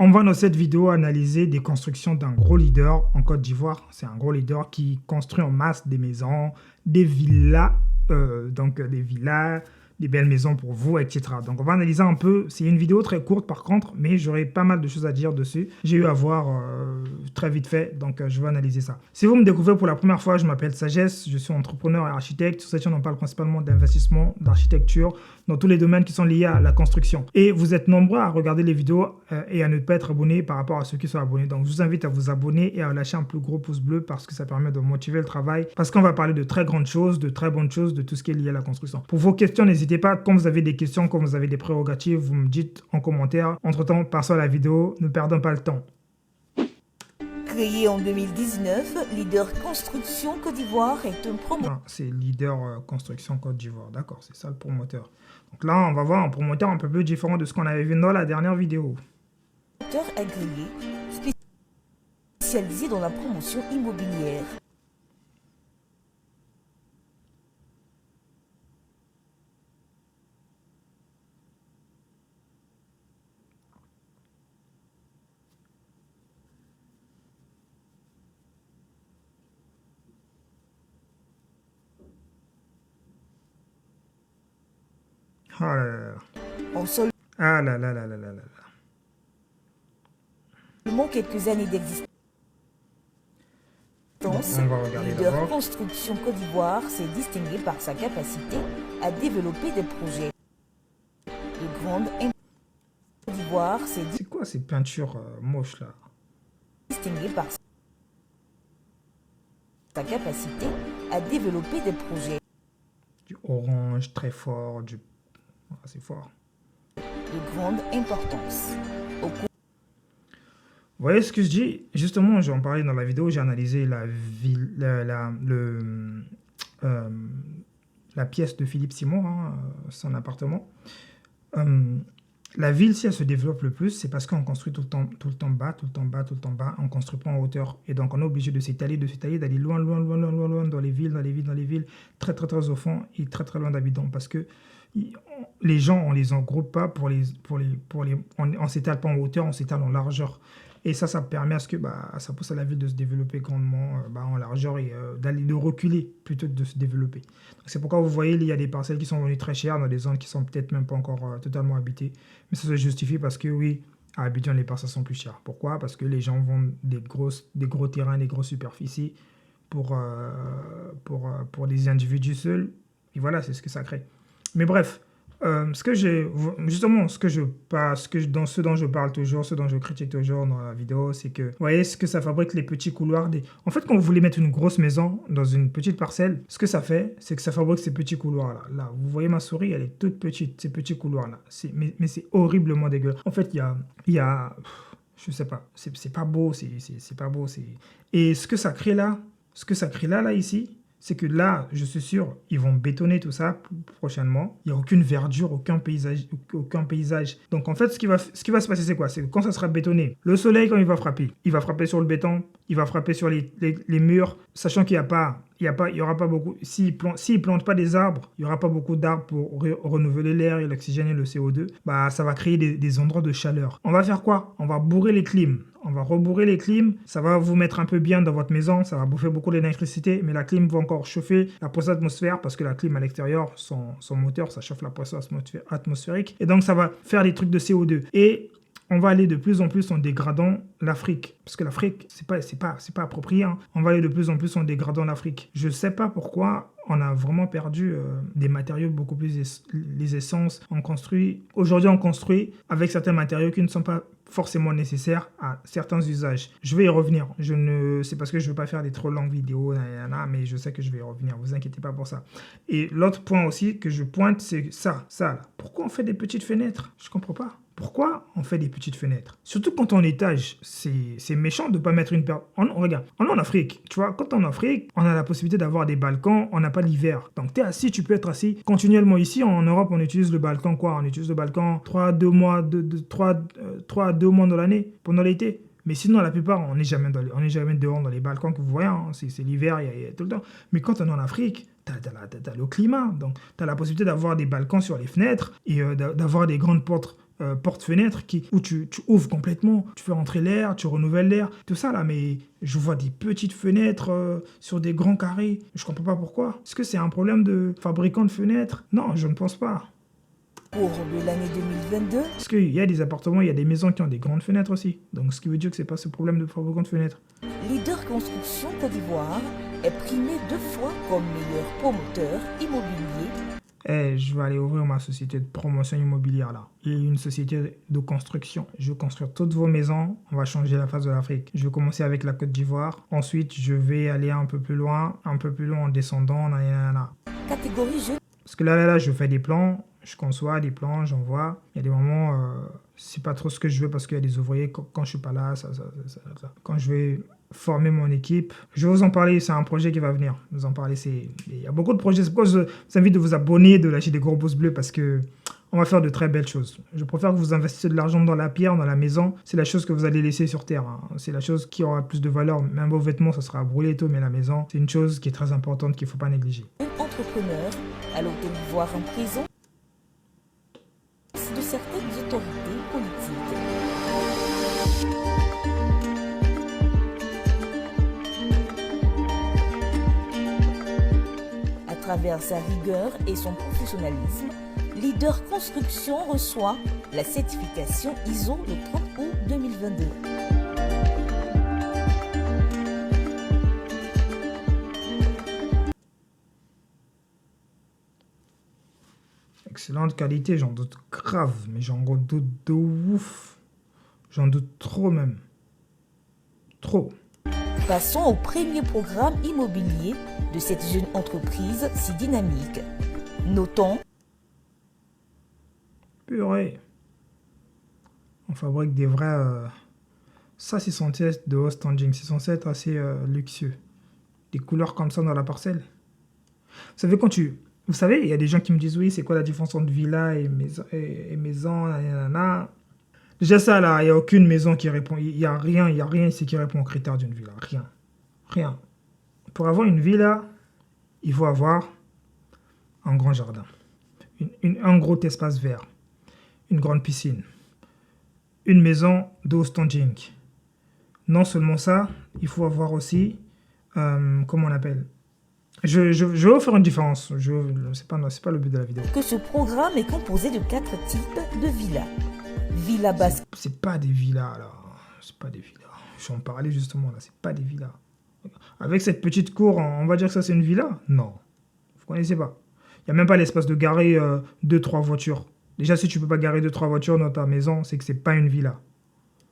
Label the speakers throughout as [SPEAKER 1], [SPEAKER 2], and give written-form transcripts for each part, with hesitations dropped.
[SPEAKER 1] On va dans cette vidéo analyser des constructions d'un gros leader en Côte d'Ivoire. C'est un gros leader qui construit en masse des maisons, des villas, des belles maisons pour vous, etc. Donc on va analyser un peu, c'est une vidéo très courte par contre, mais j'aurai pas mal de choses à dire dessus. J'ai eu à voir très vite fait, donc je vais analyser ça. Si vous me découvrez pour la première fois, je m'appelle Sagesse, je suis entrepreneur et architecte. Sur cette chaîne, on parle principalement d'investissement, d'architecture, dans tous les domaines qui sont liés à la construction. Et vous êtes nombreux à regarder les vidéos et à ne pas être abonnés par rapport à ceux qui sont abonnés. Donc je vous invite à vous abonner et à lâcher un plus gros pouce bleu parce que ça permet de motiver le travail. Parce qu'on va parler de très grandes choses, de très bonnes choses, de tout ce qui est lié à la construction. Pour vos questions, n'hésitez pas, quand vous avez des questions, quand vous avez des prérogatives, vous me dites en commentaire. Entre-temps, passons à la vidéo, ne perdons pas le temps.
[SPEAKER 2] Créé en 2019, Leader Construction Côte d'Ivoire est un promoteur.
[SPEAKER 1] C'est Leader Construction Côte d'Ivoire, d'accord, c'est ça le promoteur. Donc là, on va voir un promoteur un peu plus différent de ce qu'on avait vu dans la dernière vidéo.
[SPEAKER 2] Agréé, spécialisé dans la promotion immobilière.
[SPEAKER 1] Ah là là là.
[SPEAKER 2] En seulement
[SPEAKER 1] Ah là là là là là là.
[SPEAKER 2] quelques années d'existence,
[SPEAKER 1] On va regarder
[SPEAKER 2] Leader
[SPEAKER 1] d'abord.
[SPEAKER 2] Construction Côte d'Ivoire s'est distingué par sa capacité à développer des projets de grande importance. Côte d'Ivoire s'est
[SPEAKER 1] C'est quoi ces peintures moches là?
[SPEAKER 2] distingué par sa capacité à développer des projets
[SPEAKER 1] Du orange très fort, ah, c'est fort.
[SPEAKER 2] de grande importance. Au cours
[SPEAKER 1] Vous voyez ce que je dis? Justement, j'en parlais dans la vidéo, j'ai analysé la ville, la pièce de Philippe Simon, hein, son appartement. La ville, si elle se développe le plus, c'est parce qu'on construit tout le temps bas, on ne construit pas en hauteur. Et donc, on est obligé de s'étaler, d'aller loin dans les villes, très au fond et très loin d'habitants. Parce que les gens, on les regroupe pas on s'étale pas en hauteur, on s'étale en largeur. Et ça permet à ce que ça pousse à la ville de se développer grandement en largeur et de reculer plutôt que de se développer. C'est pourquoi vous voyez, il y a des parcelles qui sont venues très chères dans des zones qui sont peut-être même pas encore totalement habitées. Mais ça se justifie parce que oui, à Abidjan, les parcelles sont plus chères. Pourquoi? Parce que les gens vendent des gros terrains, des grosses superficies pour des individus seuls. Et voilà, c'est ce que ça crée. Mais bref, ce dont je parle toujours, ce dont je critique toujours dans la vidéo, c'est que, vous voyez, ce que ça fabrique les petits couloirs. En fait, quand vous voulez mettre une grosse maison dans une petite parcelle, ce que ça fait, c'est que ça fabrique ces petits couloirs-là. Là, vous voyez ma souris, elle est toute petite, ces petits couloirs-là. Mais c'est horriblement dégueulasse. En fait, il y a je sais pas, c'est pas beau, c'est pas beau. Et ce que ça crée là, ici, c'est que là, je suis sûr, ils vont bétonner tout ça prochainement. Il n'y a aucune verdure, aucun paysage. Donc en fait, ce qui va se passer, c'est quoi? C'est que quand ça sera bétonné, le soleil, quand il va frapper sur le béton, il va frapper sur les murs, sachant qu'il y aura pas beaucoup. S'ils plantent pas des arbres, il y aura pas beaucoup d'arbres pour renouveler l'air et l'oxygène et le CO2. Ça va créer des endroits de chaleur. On va faire quoi? On va bourrer les clims. On va rebourrer les clims, ça va vous mettre un peu bien dans votre maison, ça va bouffer beaucoup d'électricité, mais la clim va encore chauffer la pression atmosphérique parce que la clim à l'extérieur, son moteur, ça chauffe la pression atmosphérique. Et donc ça va faire des trucs de CO2. Et on va aller de plus en plus en dégradant l'Afrique. Parce que l'Afrique, c'est pas approprié. Hein. On va aller de plus en plus en dégradant l'Afrique. Je sais pas pourquoi on a vraiment perdu des matériaux beaucoup plus... les essences. Aujourd'hui, on construit avec certains matériaux qui ne sont pas forcément nécessaires à certains usages. Je vais y revenir. C'est parce que je ne veux pas faire des trop longues vidéos, mais je sais que je vais y revenir. Vous inquiétez pas pour ça. Et l'autre point aussi que je pointe, c'est ça là. Pourquoi on fait des petites fenêtres? Je comprends pas. Pourquoi on fait des petites fenêtres? Surtout quand on est étage, c'est méchant de ne pas mettre une paire. Regarde, on est en Afrique, tu vois, quand on est en Afrique, on a la possibilité d'avoir des balcons, on n'a pas l'hiver. Donc tu es assis, tu peux être assis continuellement. Ici, en Europe, on utilise le balcon quoi? On utilise le balcon 3 à 2 mois dans l'année, pendant l'été. Mais sinon, la plupart, on n'est jamais dehors dans les balcons que vous voyez. Hein. C'est l'hiver, il y a tout le temps. Mais quand on est en Afrique, tu as le climat. Donc, tu as la possibilité d'avoir des balcons sur les fenêtres et d'avoir des grandes portes porte-fenêtre où tu ouvres complètement, tu fais rentrer l'air, tu renouvelles l'air, tout ça là, mais je vois des petites fenêtres sur des grands carrés. Je comprends pas pourquoi. Est-ce que c'est un problème de fabricant de fenêtres? Non, je ne pense pas.
[SPEAKER 2] Pour de l'année 2022,
[SPEAKER 1] Parce qu'il y a des appartements, il y a des maisons qui ont des grandes fenêtres aussi. Donc ce qui veut dire que c'est pas ce problème de fabricant de fenêtres.
[SPEAKER 2] Leader Construction Côte d'Ivoire est primé 2 fois comme meilleur promoteur immobilier.
[SPEAKER 1] Je vais aller ouvrir ma société de promotion immobilière là. Et une société de construction. Je vais construire toutes vos maisons. On va changer la face de l'Afrique. Je vais commencer avec la Côte d'Ivoire. Ensuite, je vais aller un peu plus loin en descendant. Nanana.
[SPEAKER 2] Catégorie jeune.
[SPEAKER 1] Parce que là, je fais des plans. Je conçois des plans, j'envoie. Il y a des moments, c'est pas trop ce que je veux parce qu'il y a des ouvriers. Quand je suis pas là, ça. Quand je vais former mon équipe, je vais vous en parler. C'est un projet qui va venir. Vous en parler, il y a beaucoup de projets. C'est pourquoi je vous invite de vous abonner, de lâcher des gros pouces bleus parce que on va faire de très belles choses. Je préfère que vous investissiez de l'argent dans la pierre, dans la maison. C'est la chose que vous allez laisser sur terre. Hein. C'est la chose qui aura plus de valeur. Même vos vêtements, ça sera brûlé et tout, mais la maison, c'est une chose qui est très importante qu'il ne faut pas négliger.
[SPEAKER 2] Un entrepreneur à l'Côte d'Ivoire en prison de certaines autorités politiques. À travers sa rigueur et son professionnalisme, Leader Construction reçoit la certification ISO le 30 août 2022.
[SPEAKER 1] Excellente qualité, j'en doute grave, mais j'en doute de ouf. J'en doute trop même. Trop.
[SPEAKER 2] Passons au premier programme immobilier de cette jeune entreprise si dynamique. Notons.
[SPEAKER 1] Purée. On fabrique des vrais... Ça, c'est censé être de haut standing. C'est censé être assez luxueux. Des couleurs comme ça dans la parcelle. Vous savez, Vous savez, il y a des gens qui me disent, oui, c'est quoi la différence entre villa et maison, nanana. Déjà ça, là, il n'y a aucune maison qui répond. Il n'y a rien ici qui répond aux critères d'une villa. Rien. Pour avoir une villa, il faut avoir un grand jardin, un gros espace vert, une grande piscine, une maison de haut standing. Non seulement ça, il faut avoir aussi, comment on appelle, je vais vous faire une différence. C'est pas le but de la vidéo.
[SPEAKER 2] Que ce programme est composé de 4 types de villas. Villa basse.
[SPEAKER 1] C'est pas des villas là. C'est pas des villas. Je vais en parler justement là. C'est pas des villas. Avec cette petite cour, on va dire que ça c'est une villa? Non. Vous connaissez pas. Il n'y a même pas l'espace de garer 2-3 voitures. Déjà, si tu peux pas garer 2-3 voitures dans ta maison, c'est que c'est pas une villa.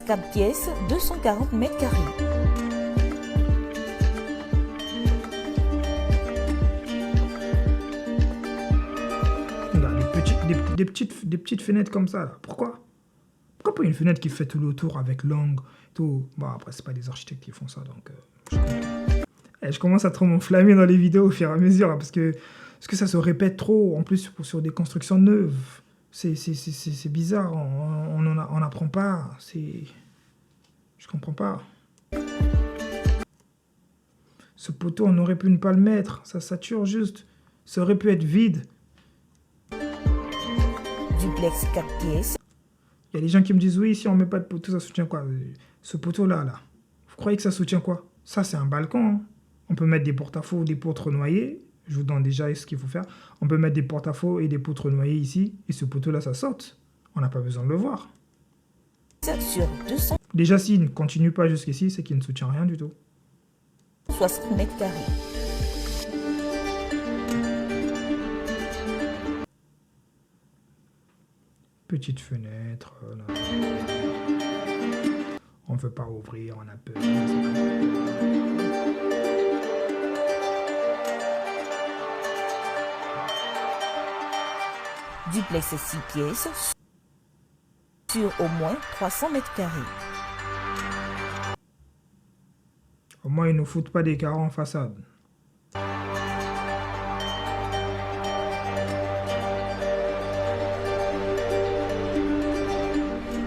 [SPEAKER 2] 4 pièces, 240 mètres carrés.
[SPEAKER 1] Des petites fenêtres comme ça, là. Pourquoi pas une fenêtre qui fait tout le tour avec l'angle, tout. Bon, après, c'est pas des architectes qui font ça, donc je commence à trop m'enflammer dans les vidéos au fur et à mesure, hein, parce que ça se répète trop, en plus sur des constructions neuves. C'est bizarre, on n'apprend pas, je comprends pas. Ce poteau, on aurait pu ne pas le mettre, ça sature juste, ça aurait pu être vide.
[SPEAKER 2] Duplex 4 pièces.
[SPEAKER 1] Il y a des gens qui me disent, oui, si on met pas de poteau, ça soutient quoi? Ce poteau-là, vous croyez que ça soutient quoi? Ça, c'est un balcon. Hein. On peut mettre des porte-à-faux ou des poutres noyées. Je vous donne déjà ce qu'il faut faire. On peut mettre des porte-à-faux et des poutres noyées ici. Et ce poteau-là, ça saute. On n'a pas besoin de le voir.
[SPEAKER 2] Sur 200.
[SPEAKER 1] Déjà, s'il ne continue pas jusqu'ici, c'est qu'il ne soutient rien du tout.
[SPEAKER 2] 60 mètres carrés.
[SPEAKER 1] Petite fenêtre. On ne veut pas ouvrir, on a peur.
[SPEAKER 2] Duplex 6 pièces sur au moins 300 mètres carrés.
[SPEAKER 1] Au moins, ils ne nous foutent pas des carreaux en façade.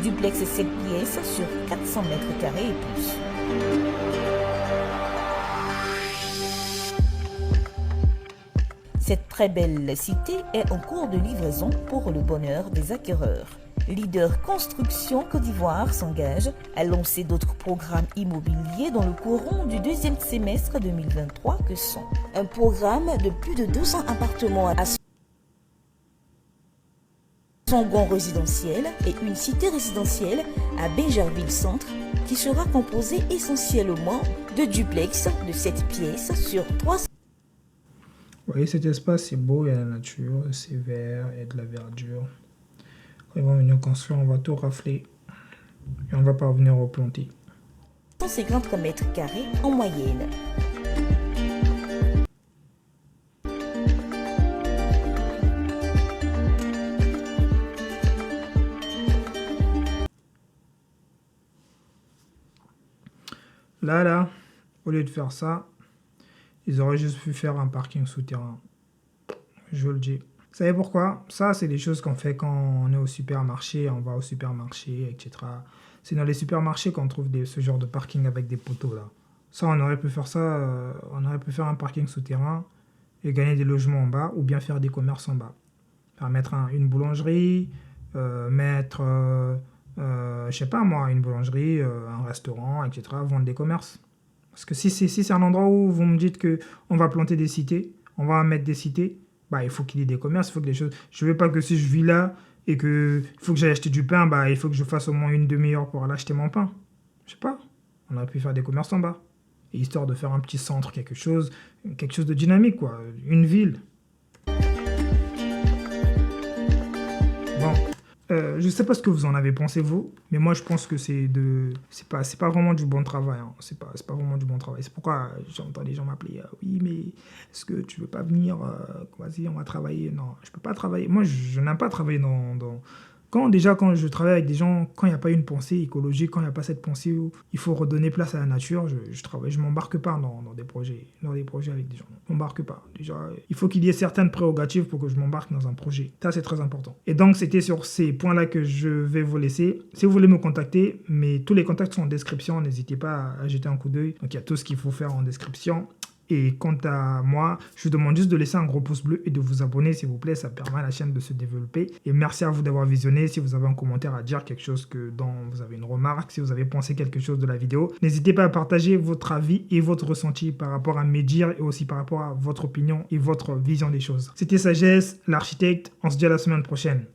[SPEAKER 2] Duplex 7 pièces sur 400 mètres carrés et plus. Cette très belle cité est en cours de livraison pour le bonheur des acquéreurs. leader construction Côte d'Ivoire, s'engage à lancer d'autres programmes immobiliers dans le courant du deuxième semestre 2023 que sont un programme de plus de 200 appartements à Songon résidentiel et une cité résidentielle à Benjerville Centre qui sera composée essentiellement de duplex de 7 pièces sur 3.
[SPEAKER 1] Vous voyez, cet espace, c'est beau, il y a la nature, c'est vert, il y a de la verdure. Quand ils vont venir construire, on va tout rafler et on va parvenir au planter.
[SPEAKER 2] 150 mètres carrés en moyenne.
[SPEAKER 1] Là, au lieu de faire ça, ils auraient juste pu faire un parking souterrain. Je vous le dis. Vous savez pourquoi? Ça, c'est des choses qu'on fait quand on est au supermarché, on va au supermarché, etc. C'est dans les supermarchés qu'on trouve ce genre de parking avec des poteaux, là. Ça, on aurait pu faire ça, on aurait pu faire un parking souterrain et gagner des logements en bas, ou bien faire des commerces en bas. Faire mettre une boulangerie, je sais pas moi, une boulangerie, un restaurant, etc., vendre des commerces. Parce que si c'est un endroit où vous me dites qu'on va planter des cités, on va mettre des cités, bah, il faut qu'il y ait des commerces, il faut que les choses... Je veux pas que si je vis là et qu'il faut que j'aille acheter du pain, bah, il faut que je fasse au moins une demi-heure pour aller acheter mon pain. Je sais pas, on aurait pu faire des commerces en bas. Et histoire de faire un petit centre, quelque chose de dynamique, quoi. Une ville. Bon. Je sais pas ce que vous en avez pensé, vous, mais moi je pense que c'est pas vraiment du bon travail, hein. C'est pas vraiment du bon travail. C'est pourquoi j'entends les gens m'appeler, oui, mais est-ce que tu veux pas venir, vas-y, on va travailler. Non, je peux pas travailler. Moi, je n'aime pas travailler dans... Quand je travaille avec des gens, quand il n'y a pas une pensée écologique, quand il n'y a pas cette pensée où il faut redonner place à la nature, je m'embarque pas dans des projets avec des gens. Je m'embarque pas. Déjà, il faut qu'il y ait certaines prérogatives pour que je m'embarque dans un projet. Ça, c'est très important. Et donc, c'était sur ces points-là que je vais vous laisser. Si vous voulez me contacter, mais tous les contacts sont en description, n'hésitez pas à jeter un coup d'œil. Donc, il y a tout ce qu'il faut faire en description. Et quant à moi, je vous demande juste de laisser un gros pouce bleu et de vous abonner, s'il vous plaît. Ça permet à la chaîne de se développer. Et merci à vous d'avoir visionné. Si vous avez un commentaire à dire, quelque chose dont vous avez une remarque, si vous avez pensé quelque chose de la vidéo, n'hésitez pas à partager votre avis et votre ressenti par rapport à mes dires et aussi par rapport à votre opinion et votre vision des choses. C'était Sagesse, l'architecte. On se dit à la semaine prochaine.